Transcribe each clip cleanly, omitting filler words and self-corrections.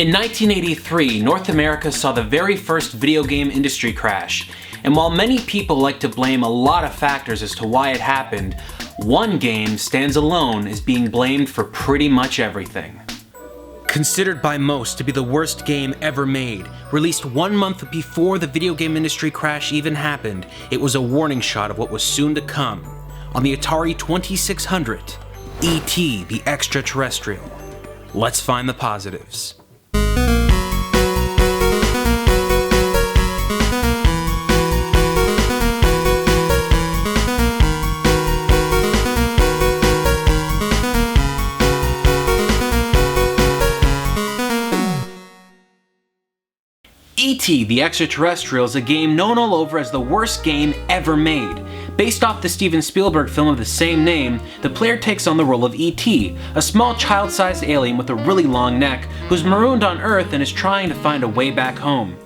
In 1983, North America saw the very first video game industry crash, and while many people like to blame a lot of factors as to why it happened, one game stands alone as being blamed for pretty much everything. Considered by most to be the worst game ever made, released 1 month before the video game industry crash even happened, it was a warning shot of what was soon to come. On the Atari 2600, E.T. the Extraterrestrial. Let's find the positives. E.T. the Extraterrestrial is a game known all over as the worst game ever made. Based off the Steven Spielberg film of the same name, the player takes on the role of E.T., a small child-sized alien with a really long neck who's marooned on Earth and is trying to find a way back home.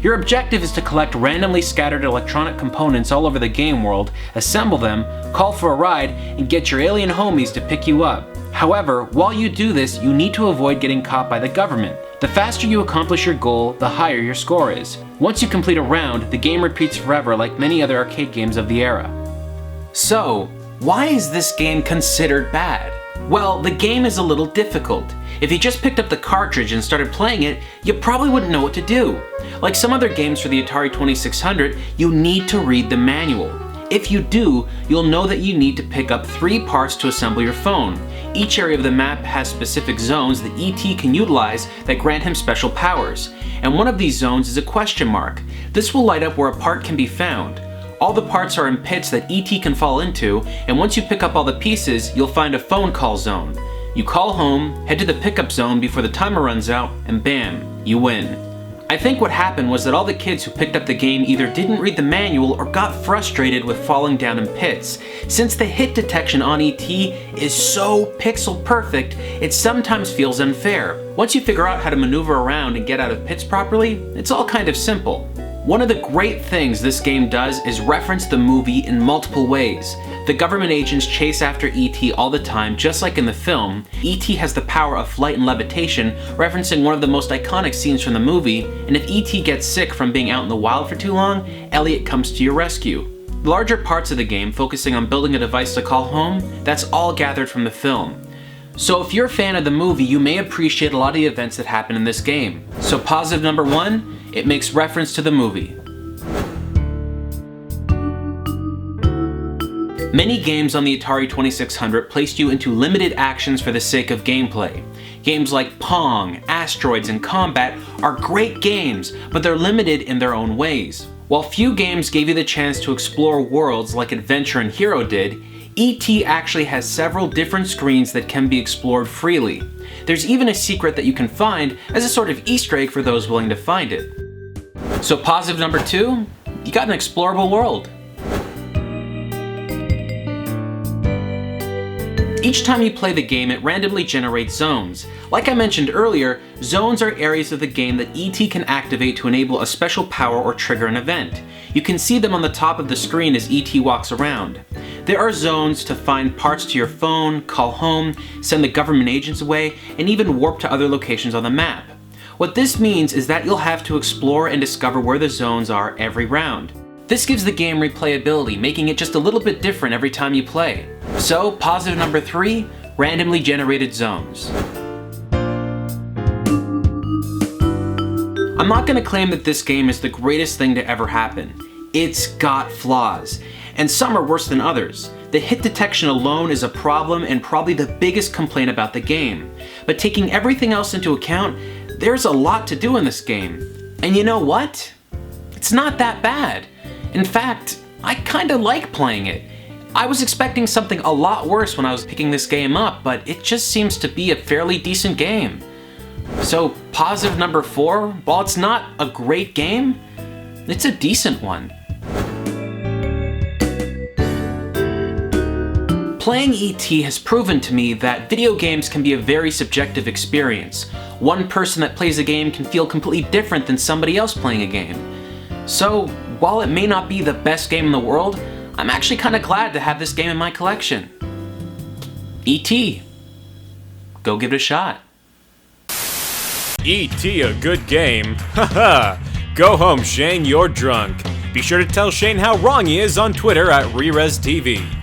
Your objective is to collect randomly scattered electronic components all over the game world, assemble them, call for a ride, and get your alien homies to pick you up. However, while you do this, you need to avoid getting caught by the government. The faster you accomplish your goal, the higher your score is. Once you complete a round, the game repeats forever like many other arcade games of the era. So, why is this game considered bad? Well, the game is a little difficult. If you just picked up the cartridge and started playing it, you probably wouldn't know what to do. Like some other games for the Atari 2600, you need to read the manual. If you do, you'll know that you need to pick up 3 parts to assemble your phone. Each area of the map has specific zones that E.T. can utilize that grant him special powers, and one of these zones is a question mark. This will light up where a part can be found. All the parts are in pits that E.T. can fall into, and once you pick up all the pieces, you'll find a phone call zone. You call home, head to the pickup zone before the timer runs out, and bam, you win. I think what happened was that all the kids who picked up the game either didn't read the manual or got frustrated with falling down in pits. Since the hit detection on E.T. is so pixel perfect, it sometimes feels unfair. Once you figure out how to maneuver around and get out of pits properly, it's all kind of simple. One of the great things this game does is reference the movie in multiple ways. The government agents chase after E.T. all the time, just like in the film. E.T. has the power of flight and levitation, referencing one of the most iconic scenes from the movie, and if E.T. gets sick from being out in the wild for too long, Elliot comes to your rescue. The larger parts of the game, focusing on building a device to call home, that's all gathered from the film. So if you're a fan of the movie, you may appreciate a lot of the events that happen in this game. So positive number 1, it makes reference to the movie. Many games on the Atari 2600 placed you into limited actions for the sake of gameplay. Games like Pong, Asteroids, and Combat are great games, but they're limited in their own ways. While few games gave you the chance to explore worlds like Adventure and Hero did, E.T. actually has several different screens that can be explored freely. There's even a secret that you can find as a sort of Easter egg for those willing to find it. So positive number 2, you got an explorable world. Each time you play the game, it randomly generates zones. Like I mentioned earlier, zones are areas of the game that E.T. can activate to enable a special power or trigger an event. You can see them on the top of the screen as E.T. walks around. There are zones to find parts to your phone, call home, send the government agents away, and even warp to other locations on the map. What this means is that you'll have to explore and discover where the zones are every round. This gives the game replayability, making it just a little bit different every time you play. So, positive number 3, randomly generated zones. I'm not going to claim that this game is the greatest thing to ever happen. It's got flaws, and some are worse than others. The hit detection alone is a problem and probably the biggest complaint about the game. But taking everything else into account, there's a lot to do in this game. And you know what? It's not that bad. In fact, I kinda like playing it. I was expecting something a lot worse when I was picking this game up, but it just seems to be a fairly decent game. So, positive number 4, while it's not a great game, it's a decent one. Playing E.T. has proven to me that video games can be a very subjective experience. One person that plays a game can feel completely different than somebody else playing a game. So, while it may not be the best game in the world, I'm actually kinda glad to have this game in my collection. E.T. Go give it a shot. E.T. a good game? Haha! Go home, Shane, you're drunk. Be sure to tell Shane how wrong he is on Twitter at ReresTV.